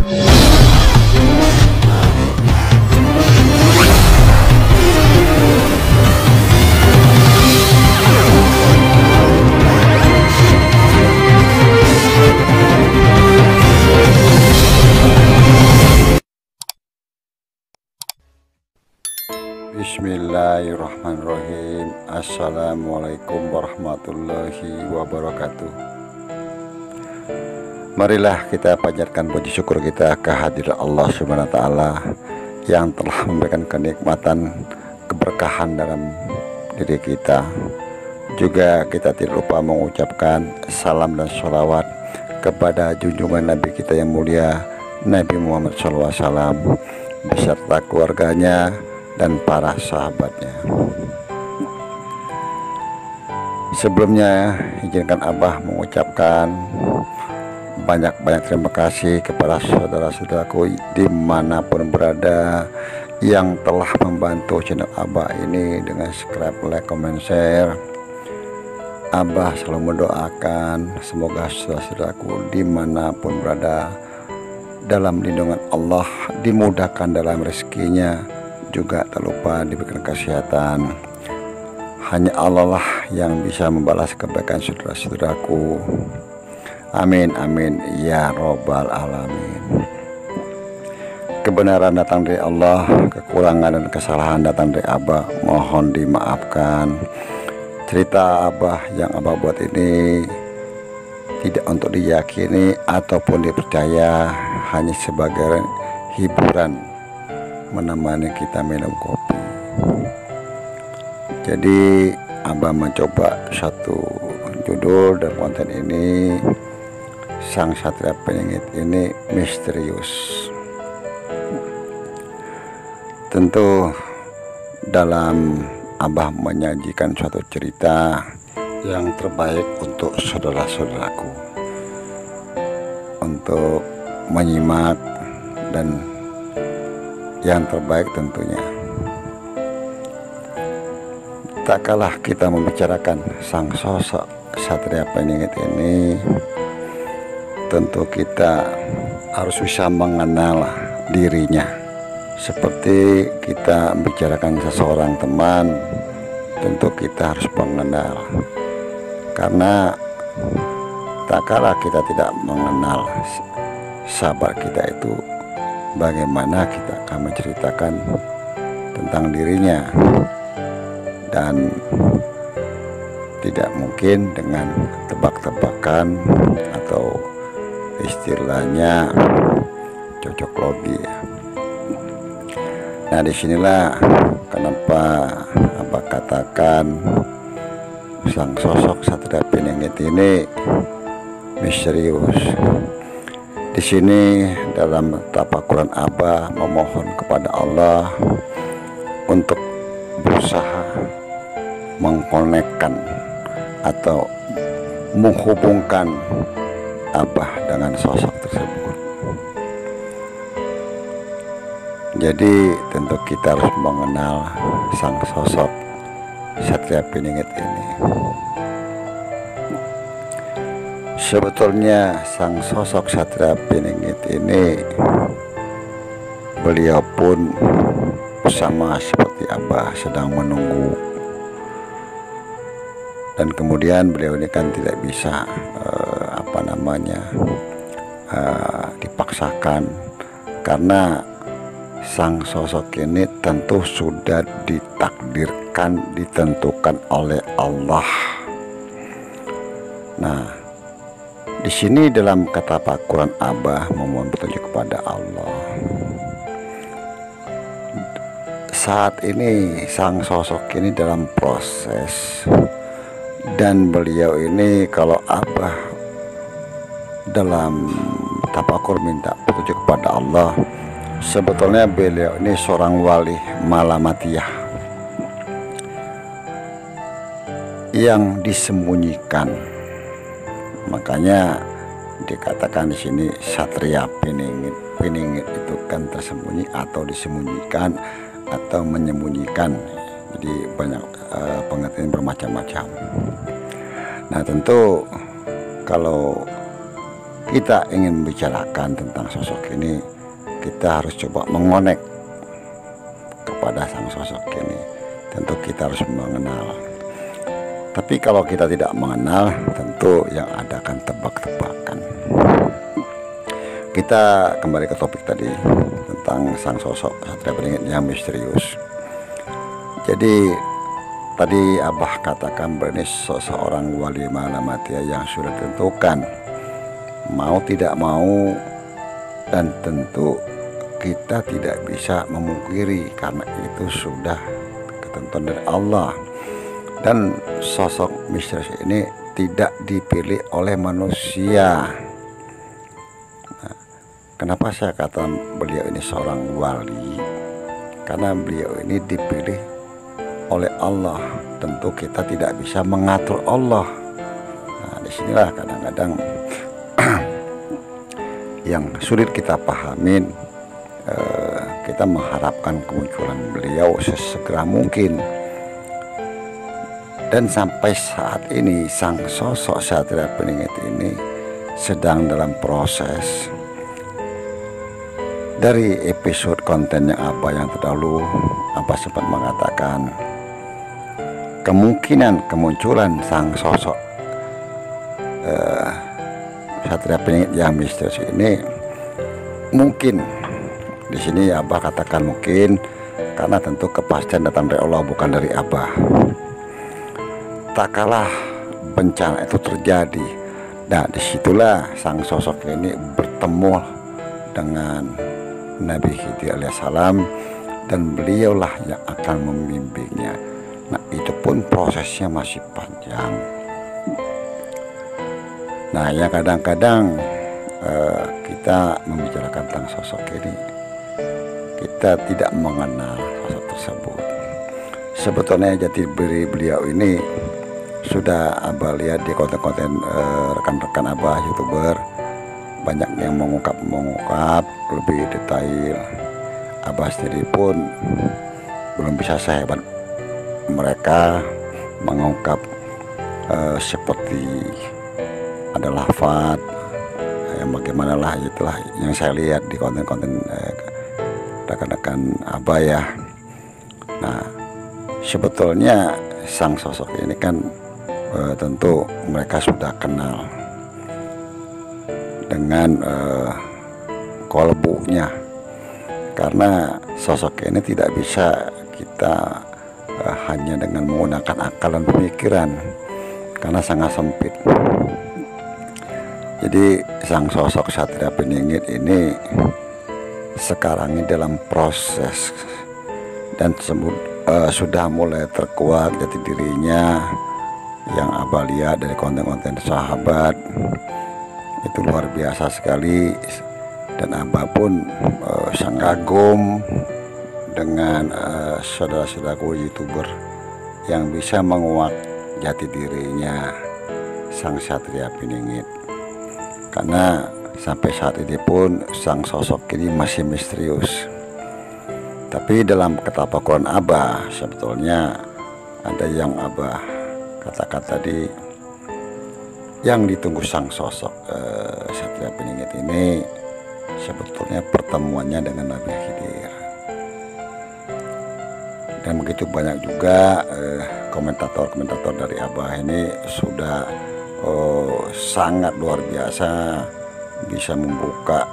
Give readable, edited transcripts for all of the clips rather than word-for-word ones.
Bismillahirrahmanirrahim. Assalamualaikum warahmatullahi wabarakatuh. Marilah kita panjatkan puji syukur kita kehadirat Allah Subhanahu wa Ta'ala yang telah memberikan kenikmatan, keberkahan dalam diri kita. Juga kita tidak lupa mengucapkan salam dan sholawat kepada junjungan Nabi kita yang mulia, Nabi Muhammad SAW, beserta keluarganya dan para sahabatnya. Sebelumnya izinkan Abah mengucapkan banyak-banyak terima kasih kepada saudara-saudaraku dimanapun berada yang telah membantu channel Abah ini dengan subscribe, like, comment, share. Abah selalu mendoakan semoga saudara-saudaraku dimanapun berada dalam lindungan Allah, dimudahkan dalam rezekinya, juga tak lupa diberikan kesehatan. Hanya Allah lah yang bisa membalas kebaikan saudara-saudaraku. Amin amin ya robbal alamin. Kebenaran datang dari Allah, kekurangan dan kesalahan datang dari Abah, mohon dimaafkan. Cerita Abah yang Abah buat ini tidak untuk diyakini ataupun dipercaya, hanya sebagai hiburan menemani kita minum kopi. Jadi Abah mencoba satu judul dan konten ini, Sang Satria Peningit ini misterius. Tentu dalam Abah menyajikan suatu cerita yang terbaik untuk saudara-saudaraku untuk menyimak, dan yang terbaik tentunya. Tak kalah kita membicarakan sang sosok Satria Peningit ini, tentu kita harus bisa mengenal dirinya. Seperti kita membicarakan seseorang teman, tentu kita harus mengenal. Karena tak kalah kita tidak mengenal sahabat kita itu, bagaimana kita akan menceritakan tentang dirinya, dan tidak mungkin dengan tebak-tebakan atau istilahnya cocok logi. Nah, disinilah kenapa Abah katakan sang sosok Satria Peningit ini misterius. Di sini dalam tafakuran Abah memohon kepada Allah untuk berusaha mengkonekkan atau menghubungkan Abah dengan sosok tersebut. Jadi tentu kita harus mengenal sang sosok Satria Peningit ini. Sebetulnya sang sosok Satria Peningit ini, beliau pun sama seperti Abah sedang menunggu, dan kemudian beliau ini kan tidak bisa dipaksakan, karena sang sosok ini tentu sudah ditakdirkan, ditentukan oleh Allah. Nah, di sini dalam kata Al-Quran Abah memohon petunjuk kepada Allah. Saat ini sang sosok ini dalam proses, dan beliau ini kalau Abah dalam tafakur minta petunjuk kepada Allah, sebetulnya beliau ini seorang wali malamatiyah yang disembunyikan. Makanya dikatakan di sini Satria Peningit. Peningit itu kan tersembunyi atau disembunyikan atau menyembunyikan. Jadi banyak pengertian bermacam-macam. Nah, tentu kalau kita ingin membicarakan tentang sosok ini, kita harus coba mengonek kepada sang sosok ini. Tentu kita harus mengenal. Tapi kalau kita tidak mengenal, tentu yang ada akan tebak-tebakan. Kita kembali ke topik tadi tentang sang sosok Satria Beringin yang misterius. Jadi tadi Abah katakan ini seseorang wali Malamatia yang sudah ditentukan, mau tidak mau, dan tentu kita tidak bisa memungkiri karena itu sudah ketentuan dari Allah. Dan sosok misterius ini tidak dipilih oleh manusia. Nah, kenapa saya kata beliau ini seorang wali? Karena beliau ini dipilih oleh Allah. Tentu kita tidak bisa mengatur Allah. Nah, disinilah kadang-kadang yang sulit kita pahamin. Kita mengharapkan kemunculan beliau sesegera mungkin. Dan sampai saat ini sang sosok Satria Beringin ini sedang dalam proses. Dari episode konten yang yang terdahulu, sempat mengatakan kemungkinan kemunculan sang sosok Satria Beringin yang misterius ini mungkin. Di sini katakan mungkin karena tentu kepastian datang dari Allah, bukan dari tak kalah bencana itu terjadi. Nah, disitulah sang sosok ini bertemu dengan Nabi Khidir alaihissalam, dan beliaulah yang akan membimbingnya. Nah, itu pun prosesnya masih panjang. Nah, ya kadang-kadang kita membicarakan tentang sosok ini, kita tidak mengenal sosok tersebut. Sebetulnya jati diri beliau ini sudah Abah lihat di konten-konten rekan-rekan Abah YouTuber, banyak yang mengungkap lebih detail. Abah sendiri pun belum bisa sehebat mereka mengungkap seperti ada lafaz yang bagaimana lah, itulah yang saya lihat di konten-konten rekan-rekan Abah ya. Nah, sebetulnya sang sosok ini kan tentu mereka sudah kenal dengan kolbunya, karena sosok ini tidak bisa kita hanya dengan menggunakan akal dan pemikiran, karena sangat sempit. Jadi sang sosok Satria Beringin ini sekarang ini dalam proses dan sudah mulai terkuat jati dirinya. Yang Abah lihat dari konten-konten sahabat itu luar biasa sekali, dan Abah pun sangat kagum dengan saudara-saudaraku YouTuber yang bisa menguak jati dirinya sang Satria Beringin. Karena sampai saat ini pun sang sosok ini masih misterius. Tapi dalam ketapakuran Abah sebetulnya ada yang Abah katakan tadi, yang ditunggu sang sosok Satria Beringin ini sebetulnya pertemuannya dengan Nabi Khidir. Dan begitu banyak juga komentator-komentator dari Abah ini sudah sangat luar biasa bisa membuka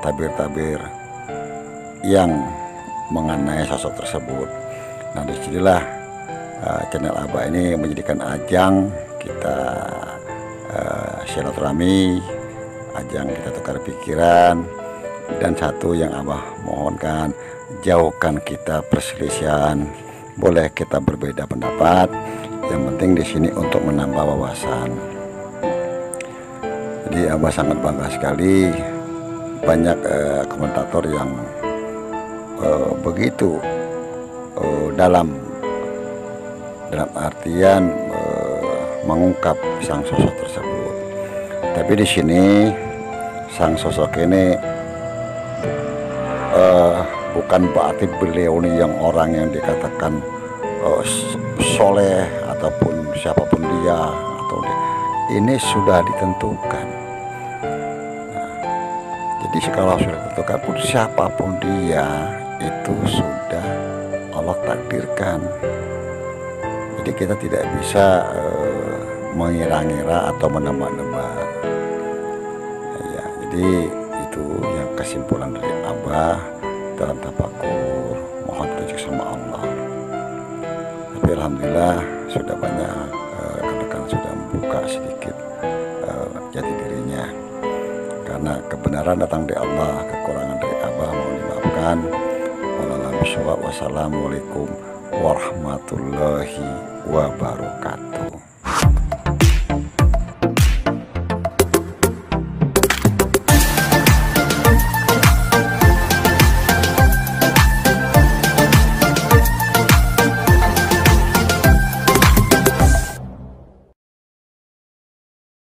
tabir-tabir yang mengenai sosok tersebut. Nah, disinilah channel Abah ini menjadikan ajang kita silaturahmi, ajang kita tukar pikiran, dan satu yang Abah mohonkan, jauhkan kita perselisihan. Boleh kita berbeda pendapat, yang penting di sini untuk menambah wawasan. Jadi Abah sangat bangga sekali banyak komentator yang begitu dalam artian mengungkap sang sosok tersebut. Tapi di sini sang sosok ini bukan berarti beliau ini yang orang yang dikatakan soleh ataupun siapapun dia, atau ini sudah ditentukan. Jadi kalau sudah ditentukan pun siapapun dia itu sudah Allah takdirkan. Jadi kita tidak bisa mengira-ngira atau menebak-nebak. Ya, jadi itu yang kesimpulan dari Abah dalam tafakur mohon petunjuk sama Allah. Tapi alhamdulillah sudah banyak rekan-rekan sudah membuka sedikit jati dirinya. Karena kebenaran datang dari Allah, kekurangan dari Abah mau dimaafkan. Wassalamualaikum warahmatullahi wabarakatuh.